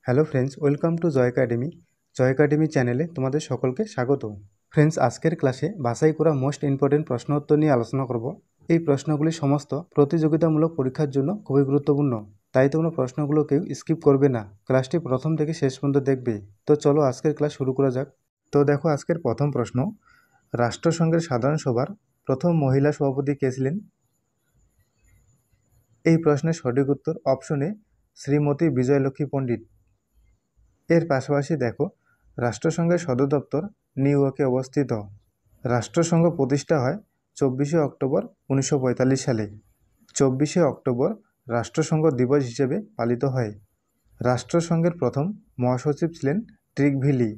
Hello friends, welcome to Joy academy চ্যানেলে তোমাদের সকলকে স্বাগত। ফ্রেন্ডস, আজকের ক্লাসে বাছাই করা মোস্ট ইম্পর্টেন্ট প্রশ্ন উত্তর নিয়ে আলোচনা করব। এই প্রশ্নগুলি সমস্ত প্রতিযোগিতামূলক পরীক্ষার জন্য খুবই গুরুত্বপূর্ণ, তাই তোমরা প্রশ্নগুলো কেউ স্কিপ করবে না, ক্লাসটি প্রথম থেকে শেষ পর্যন্ত দেখবে। তো চলো আজকের ক্লাস শুরু করা যাক। তো দেখো, আজকের প্রথম প্রশ্ন, রাষ্ট্রসংঘের সাধারণ সভার প্রথম মহিলা সভাপতি কে ছিলেন? এই প্রশ্নের সঠিক উত্তর অপশন এ, শ্রীমতী বিজয়লক্ষ্মী পণ্ডিত। এর পাশাপাশি দেখো, রাষ্ট্রসংঘের সদর দপ্তর নিউ ইয়র্কে অবস্থিত। রাষ্ট্রসংঘ প্রতিষ্ঠা হয় 24শে অক্টোবর 1945 সালে। 24শে অক্টোবর রাষ্ট্রসংঘ দিবস হিসেবে পালিত হয়। রাষ্ট্রসংঘের প্রথম মহাসচিব ছিলেন ট্রিগভিলি।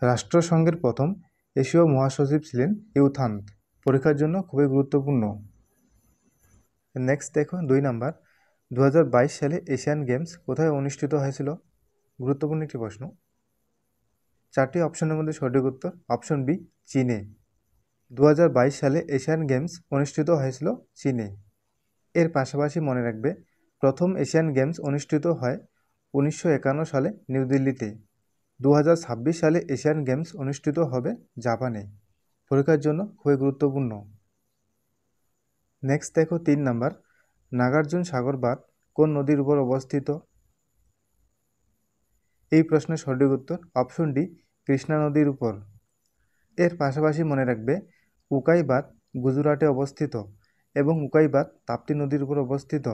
রাষ্ট্রসংঘের প্রথম এশীয় মহাসচিব ছিলেন ইউথান্ত। পরীক্ষার জন্য খুবই গুরুত্বপূর্ণ। নেক্সট দেখো, 2 নাম্বার, 2022 সালে এশিয়ান গেমস কোথায় অনুষ্ঠিত হয়েছিল? গুরুত্বপূর্ণ একটি প্রশ্ন। 4টি অপশনের মধ্যে সঠিক উত্তর অপশন বি, চীনে। 2022 সালে এশিয়ান গেমস অনুষ্ঠিত হয়েছিল চীনে। এর পাশাপাশি মনে রাখবে, প্রথম এশিয়ান গেমস অনুষ্ঠিত হয় 1951 সালে নিউ দিল্লিতে। 2026 সালে এশিয়ান গেমস অনুষ্ঠিত হবে জাপানে। পরীক্ষার জন্য খুবই গুরুত্বপূর্ণ। নেক্সট দেখো, 3 নাম্বার, নাগার্জুন সাগর বাঁধ কোন নদীর উপর অবস্থিত? এই প্রশ্নের সঠিক উত্তর অপশন ডি, কৃষ্ণা নদীর উপর। এর পাশাপাশি মনে রাখবে, উকাই বাঁধ গুজরাটে অবস্থিত এবং উকাই বাঁধ তাপ্তি নদীর উপর অবস্থিত।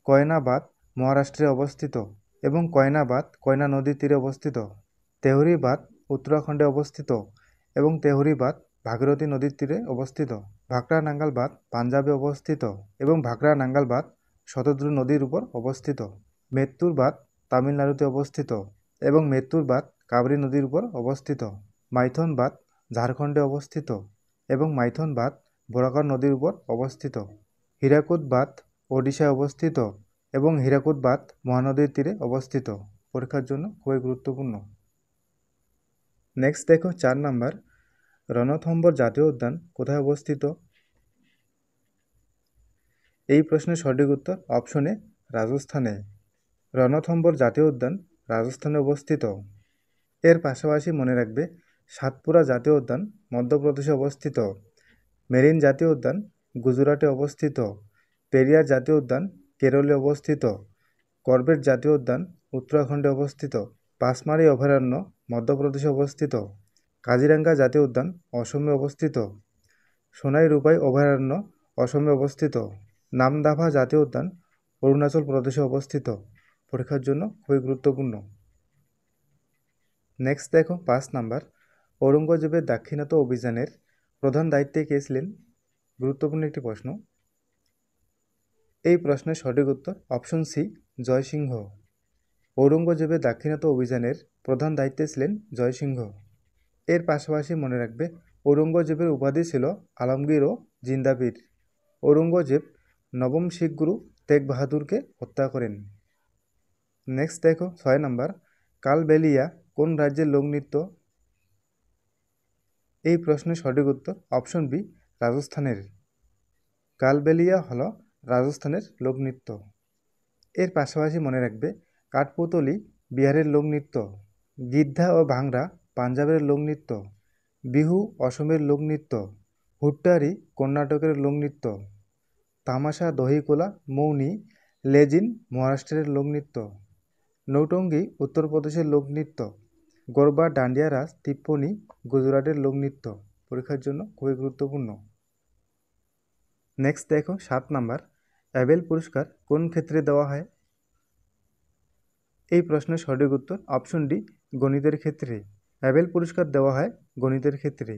কয়না বাঁধ মহারাষ্ট্রে অবস্থিত এবং কয়না বাঁধ কয়না নদীর তীরে অবস্থিত। তেহরি বাঁধ উত্তরাখণ্ডে অবস্থিত এবং তেহরি বাঁধ ভাগীরথী নদীর তীরে অবস্থিত। ভাকরা নাঙ্গাল বাঁধ পাঞ্জাবে অবস্থিত এবং ভাকরা নাঙ্গাল বাঁধ শতদ্রু নদীর উপর অবস্থিত। মেত্তুর বাঁধ তামিলনাড়ুতে অবস্থিত এবং মেত্তুর বাঁধ কাবেরী নদীর উপর অবস্থিত। মাইথন বাঁধ ঝাড়খণ্ডে অবস্থিত এবং মাইথন বাঁধ বরাকর নদীর উপর অবস্থিত। হীরাকুদ বাঁধ ওডিশায় অবস্থিত এবং হীরাকুদ বাঁধ মহানদীর তীরে অবস্থিত। পরীক্ষার জন্য খুবই গুরুত্বপূর্ণ। নেক্সট দেখো, 4 নাম্বার, রণথম্বর জাতীয় উদ্যান কোথায় অবস্থিত? এই প্রশ্নের সঠিক উত্তর অপশন এ, রাজস্থানে। রণথম্বর জাতীয় উদ্যান রাজস্থানে অবস্থিত। এর পাশাপাশি মনে রাখবে, সাতপুরা জাতীয় উদ্যান মধ্যপ্রদেশে অবস্থিত। মেরিন জাতীয় উদ্যান গুজরাটে অবস্থিত। পেরিয়ার জাতীয় উদ্যান কেরলে অবস্থিত। করবেট জাতীয় উদ্যান উত্তরাখণ্ডে অবস্থিত। পাঁচমারি অভয়ারণ্য মধ্যপ্রদেশে অবস্থিত। কাজিরাঙ্গা জাতীয় উদ্যান অসমে অবস্থিত। সোনাই রূপাই অভয়ারণ্য অসমে অবস্থিত। নামদাফা জাতীয় উদ্যান অরুণাচল প্রদেশে অবস্থিত। পরীক্ষার জন্য খুবই গুরুত্বপূর্ণ। নেক্সট দেখো, 5 নাম্বার, ঔরঙ্গজেবের দাক্ষিণাত্য অভিযানের প্রধান দায়িত্বে কে ছিলেন? গুরুত্বপূর্ণ একটি প্রশ্ন। এই প্রশ্নের সঠিক উত্তর অপশন সি, জয়সিংহ। ঔরঙ্গজেবের দাক্ষিণাত্য অভিযানের প্রধান দায়িত্বে ছিলেন জয়সিংহ। এর পাশাপাশি মনে রাখবে, ঔরঙ্গজেবের উপাধি ছিল আলমগীর ও জিন্দাবীর। ঔরঙ্গজেব নবম শিখ গুরু তেগ বাহাদুরকে হত্যা করেন। নেক্সট দেখো, 6 নাম্বার, কালবেলিয়া কোন রাজ্যের লোকনৃত্য? এই প্রশ্নের সঠিক উত্তর অপশন বি, রাজস্থানের। কালবেলিয়া হল রাজস্থানের লোকনৃত্য। এর পাশাপাশি মনে রাখবে, কাঠপুতলি বিহারের লোকনৃত্য। গিদ্ধা ও ভাংড়া পাঞ্জাবের লোকনৃত্য। বিহু অসমের লোকনৃত্য। হুট্টারি কর্ণাটকের লোকনৃত্য। তামাশা দহিকোলা মৌনি লেজিন মহারাষ্ট্রের লোকনৃত্য। নৌটঙ্গি উত্তরপ্রদেশের লোকনৃত্য। গরবা ডান্ডিয়া রাস তিপ্পনি গুজরাটের লোকনৃত্য। পরীক্ষার জন্য খুবই গুরুত্বপূর্ণ। নেক্সট দেখো, 7 নাম্বার, অ্যাবেল পুরস্কার কোন ক্ষেত্রে দেওয়া হয়? এই প্রশ্নের সঠিক উত্তর অপশন ডি, গণিতের ক্ষেত্রে। অ্যাবেল পুরস্কার দেওয়া হয় গণিতের ক্ষেত্রে।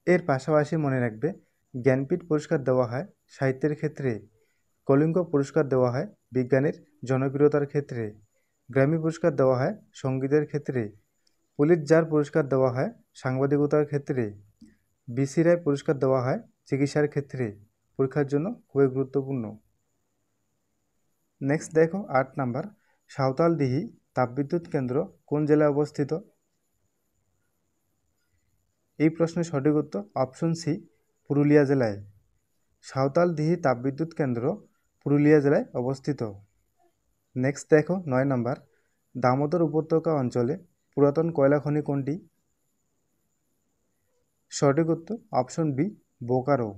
এর পাশাপাশি মনে রাখবে, জ্ঞানপীঠ পুরস্কার দেওয়া হয় সাহিত্যের ক্ষেত্রে। কলিঙ্গ পুরস্কার দেওয়া হয় বিজ্ঞানের জনপ্রিয়তার ক্ষেত্রে। গ্র্যামি পুরস্কার দেওয়া হয় সঙ্গীতের ক্ষেত্রে। পুলিৎজার পুরস্কার দেওয়া হয় সাংবাদিকতার ক্ষেত্রে। বিসি রায় পুরস্কার দেওয়া হয় চিকিৎসার ক্ষেত্রে। পরীক্ষার জন্য খুবই গুরুত্বপূর্ণ। নেক্সট দেখো, 8 নাম্বার, সাঁওতালদিহি তাপবিদ্যুৎ কেন্দ্র কোন জেলায় অবস্থিত? এই প্রশ্নের সঠিক উত্তর অপশন সি, পুরুলিয়া জেলায়। সাঁওতালদিহি তাপবিদ্যুৎ কেন্দ্র পুরুলিয়া জেলায় অবস্থিত। নেক্সট দেখো, 9 নাম্বার, দামোদর উপত্যকা অঞ্চলে পুরাতন কয়লা খনি কোনটি? সঠিক উত্তর অপশন বি, বোকারো।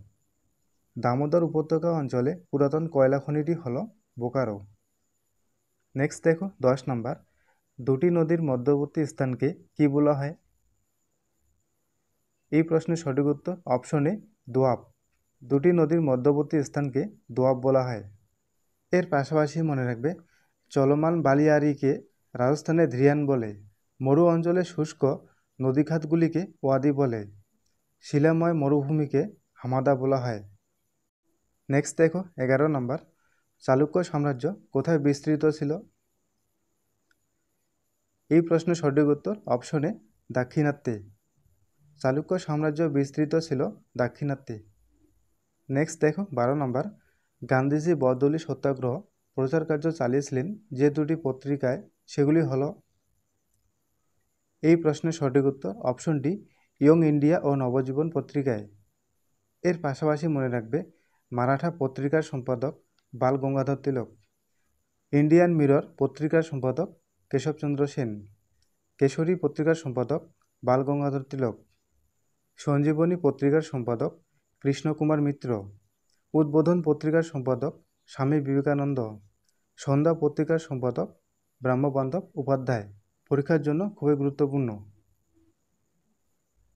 দামোদর উপত্যকা অঞ্চলে পুরাতন কয়লা খনিটি হল বোকারো। নেক্সট দেখো 10 নম্বর, দুটি নদীর মধ্যবর্তী স্থানকে কি বলা হয়? এই প্রশ্নের সঠিক উত্তর অপশন এ, দোয়াব। দুটি নদীর মধ্যবর্তী স্থানকে দোয়াব বলা হয়। এর পাশাপাশি মনে রাখবে, চলমান বালিয়াড়িকে রাজস্থানে ধ্রিয়ান বলে, মরু অঞ্চলে শুষ্ক নদীখাতগুলিকে ওয়াদি বলে, শিলাময় মরুভূমিকে হামাদা বলা হয়। নেক্সট দেখো 11 নম্বর, চালুক্য সাম্রাজ্য কোথায় বিস্তৃত ছিল? এই প্রশ্নের সঠিক উত্তর অপশন এ, দাক্ষিণাত্যে। চালুক্য সাম্রাজ্য বিস্তৃত ছিল দাক্ষিণাত্যে। নেক্সট দেখো 12 নম্বর, গান্ধীজি বরদলি সত্যাগ্রহ প্রচার কার্য চালিয়েছিলেন যে দুটি পত্রিকায়, সেগুলি হলো? এই প্রশ্নের সঠিক উত্তর অপশন ডি, ইয়ং ইন্ডিয়া ও নবজীবন পত্রিকায়। এর পাশাপাশি মনে রাখবে, মারাঠা পত্রিকার সম্পাদক বাল গঙ্গাধর তিলক, ইন্ডিয়ান মিরর পত্রিকার সম্পাদক কেশবচন্দ্র সেন, কেশরী পত্রিকার সম্পাদক বাল গঙ্গাধর তিলক, সঞ্জীবনী পত্রিকার সম্পাদক কৃষ্ণকুমার মিত্র, উদ্বোধন পত্রিকার সম্পাদক স্বামী বিবেকানন্দ, সন্ধ্যা পত্রিকার সম্পাদক ব্রহ্মবান্ধব উপাধ্যায়। পরীক্ষার জন্য খুবই গুরুত্বপূর্ণ।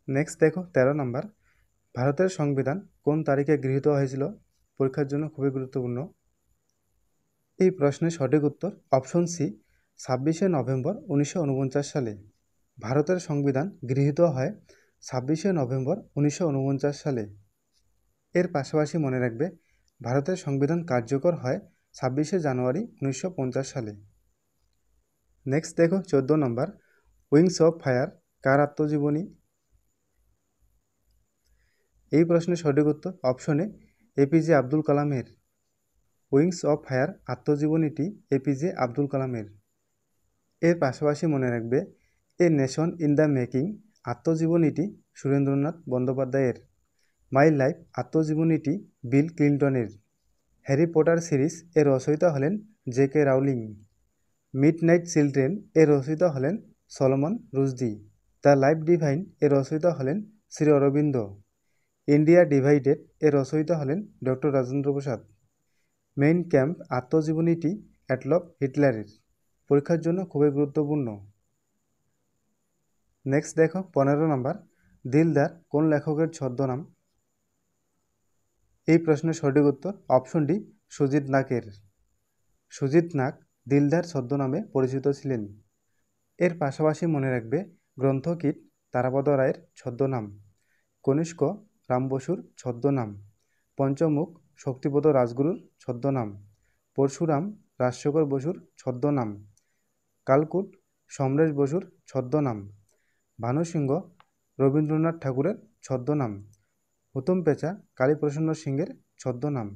নেক্সট দেখো 13 নম্বর, ভারতের সংবিধান কোন তারিখে গৃহীত হয়েছিল? পরীক্ষার জন্য খুবই গুরুত্বপূর্ণ। এই প্রশ্নের সঠিক উত্তর অপশন সি, 26শে নভেম্বর 1949 সালে। ভারতের সংবিধান গৃহীত হয় 26শে নভেম্বর 1949 সালে। এর পাশাপাশি মনে রাখবে, ভারতের সংবিধান কার্যকর হয় 26শে জানুয়ারি 1950 সালে। নেক্সট দেখো 14 নম্বর, উইংস অফ ফায়ার কার আত্মজীবনী? এই প্রশ্নের সঠিক উত্তর অপশন এ, এপিজে আব্দুল কালামের। উইংস অফ ফায়ার আত্মজীবনীটি এপিজে আব্দুল কালামের। এর পাশাপাশি মনে রাখবে, a nation in the making আত্মজীবনীটি সুরেন্দ্রনাথ বন্দ্যোপাধ্যায়ের। মাই লাইফ আত্মজীবনীটি বিল ক্লিন্টনের। হ্যারি পটার সিরিজ এর রচয়িতা হলেন জে.কে. রাউলিং। মিডনাইট চিলড্রেন এর রচয়িতা হলেন Solomon Rushdie. The life divine এর রচয়িতা হলেন শ্রী অরবিন্দ। ইন্ডিয়া ডিভাইডেড এর রচয়িতা হলেন doctor Rajendra Prasad. Main camp আত্মজীবনীটি Adolf হিটলারের। পরীক্ষার জন্য খুবই গুরুত্বপূর্ণ। নেক্সট দেখো 15 নম্বর, দিলদার কোন লেখকের ছদ্মনাম? এই প্রশ্নের সঠিক উত্তর অপশন ডি, সুজিত নাগের। সুজিত নাগ দিলদার ছদ্মনামে পরিচিত ছিলেন। এর পাশাপাশি মনে রাখবে, গ্রন্থকীট তারাপদ রায়ের ছদ্মনাম, কনিষ্ক রাম বসুর ছদ্মনাম, পঞ্চমুখ শক্তিপদ রাজগুরুর ছদ্মনাম, পরশুরাম রাজশেখর বসুর ছদ্মনাম, কালকুট সমরেশ বসুর ছদ্মনাম, ভানুসিংহ রবীন্দ্রনাথ ঠাকুরের ছদ্মনাম, হুতুম পেঁচা কালীপ্রসন্ন সিংহের ছদ্মনাম,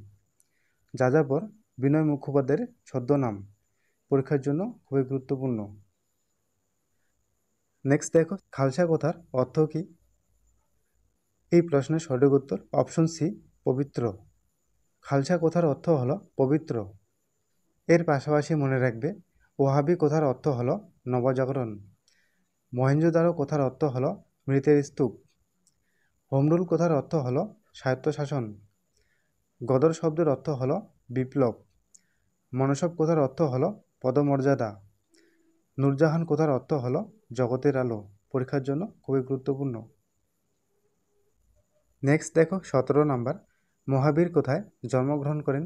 যাযাবর বিনয় মুখোপাধ্যায়ের ছদ্মনাম। পরীক্ষার জন্য খুবই গুরুত্বপূর্ণ। নেক্সট দেখো, খালসা কথার অর্থ কী? এই প্রশ্নের সঠিক উত্তর অপশন সি, পবিত্র। খালসা কথার অর্থ হল পবিত্র। এর পাশাপাশি মনে রাখবে, ওহাবি কথার অর্থ হল নবজাগরণ। মহেঞ্জোদারো কথার অর্থ হল মৃতের স্তূপ। হোমরুল কথার অর্থ হল স্বায়ত্তশাসন। গদর শব্দের অর্থ হল বিপ্লব। মনসব কথার অর্থ হল পদমর্যাদা। নূরজাহান কথার অর্থ হল জগতের আলো। পরীক্ষার জন্য খুবই গুরুত্বপূর্ণ। নেক্সট দেখো 17 নম্বর, মহাবীর কোথায় জন্মগ্রহণ করেন?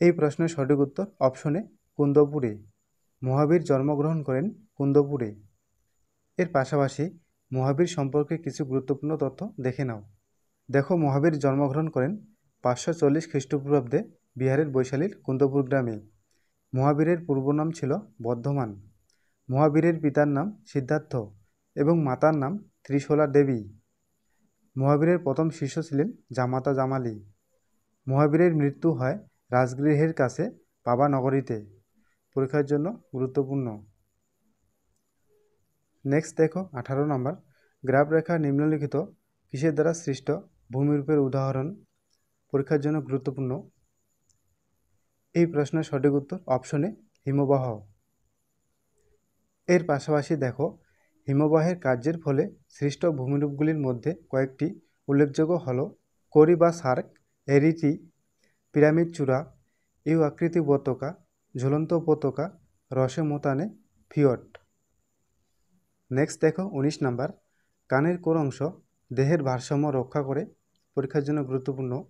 এই প্রশ্নের সঠিক উত্তর অপশন এ, কুন্দপুরে। মহাবীর জন্মগ্রহণ করেন কুন্দপুরে। এর পাশাপাশি মহাবীর সম্পর্কে কিছু গুরুত্বপূর্ণ তথ্য দেখে নাও। দেখো, মহাবীর জন্মগ্রহণ করেন 540 খ্রিস্টপূর্বাব্দে বিহারের বৈশালীর কুন্দপুর গ্রামে। মহাবীরের পূর্ব নাম ছিল বর্ধমান। মহাবীরের পিতার নাম সিদ্ধার্থ এবং মাতার নাম ত্রিশলা দেবী। মহাবীরের প্রথম শিষ্য ছিলেন জামাতা জামালি। মহাবীরের মৃত্যু হয় রাজগৃহের কাছে পাবা নগরীতে। পরীক্ষার জন্য গুরুত্বপূর্ণ। নেক্সট দেখো 18 নম্বর, গ্রাফ রেখা নিম্নলিখিত কিসের দ্বারা সৃষ্ট ভূমিরূপের উদাহরণ? পরীক্ষার জন্য গুরুত্বপূর্ণ। এই প্রশ্নের সঠিক উত্তর অপশন এ, হিমবাহ। এর পাশাপাশি দেখো হিমবাহের কার্যের ফলে সৃষ্ট ভূমিরূপগুলির মধ্যে কয়েকটি উল্লেখযোগ্য হলো কোরি বা সার্ক, এরিটি, পিরামিড চূড়া, ইউ আকৃতি উপত্যকা, ঝুলন্ত উপত্যকা, রসে মোতানে, ফিয়ট। নেক্সট দেখো 19 নাম্বার, কানের কোন অংশ দেহের ভারসাম্য রক্ষা করে? পরীক্ষার জন্য গুরুত্বপূর্ণ।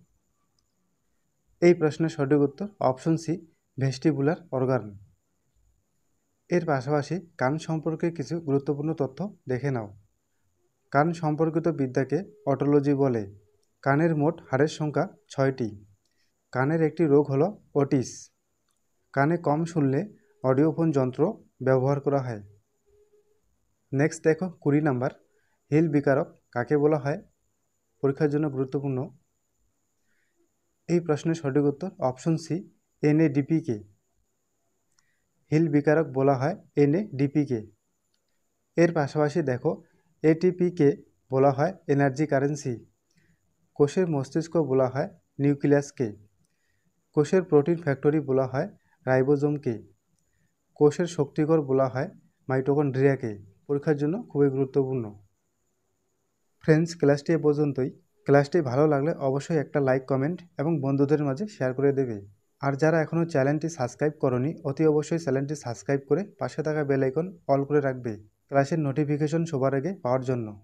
এই প্রশ্নের সঠিক উত্তর অপশন সি, ভেস্টিবুলার অর্গান। এর পাশাপাশি কান সম্পর্কে কিছু গুরুত্বপূর্ণ তথ্য দেখে নাও। কান সম্পর্কিত বিদ্যাকে অটোলজি বলে। কানের মোট হাড়ের সংখ্যা 6টি। কানের একটি রোগ হলো ওটিস। কানে কম শুনলে অডিওফোন যন্ত্র ব্যবহার করা হয়। নেক্সট দেখো 20 নাম্বার, হিল বিকারক কাকে বলা হয়? পরীক্ষার জন্য গুরুত্বপূর্ণ। এই প্রশ্নের সঠিক উত্তর অপশন সি, এনএডিপিকে। হিল বিকারক বলা হয় এনএডিপিকে। এর পাশাপাশি দেখো এটিপিকে বলা হয় এনার্জি কারেন্সি। কোষের মস্তিষ্ক বলা হয় নিউক্লিয়াসকে। কোষের প্রোটিন ফ্যাক্টরি বলা হয় রাইবোজোমকে। কোষের শক্তিকর বলা হয় মাইটোকন্ড্রিয়াকে। পরীক্ষার জন্য খুবই গুরুত্বপূর্ণ। ফ্রেন্ডস, ক্লাসটি এ পর্যন্তই। ক্লাসটি ভালো লাগলে অবশ্যই একটা লাইক, কমেন্ট এবং বন্ধুদের মাঝে শেয়ার করে দেবে। আর যারা এখনও চ্যানেলটি সাবস্ক্রাইব করনি অতি অবশ্যই চ্যানেলটি সাবস্ক্রাইব করে পাশে থাকা বেল আইকন অল করে রাখবে ক্লাসের নোটিফিকেশন সবার আগে পাওয়ার জন্য।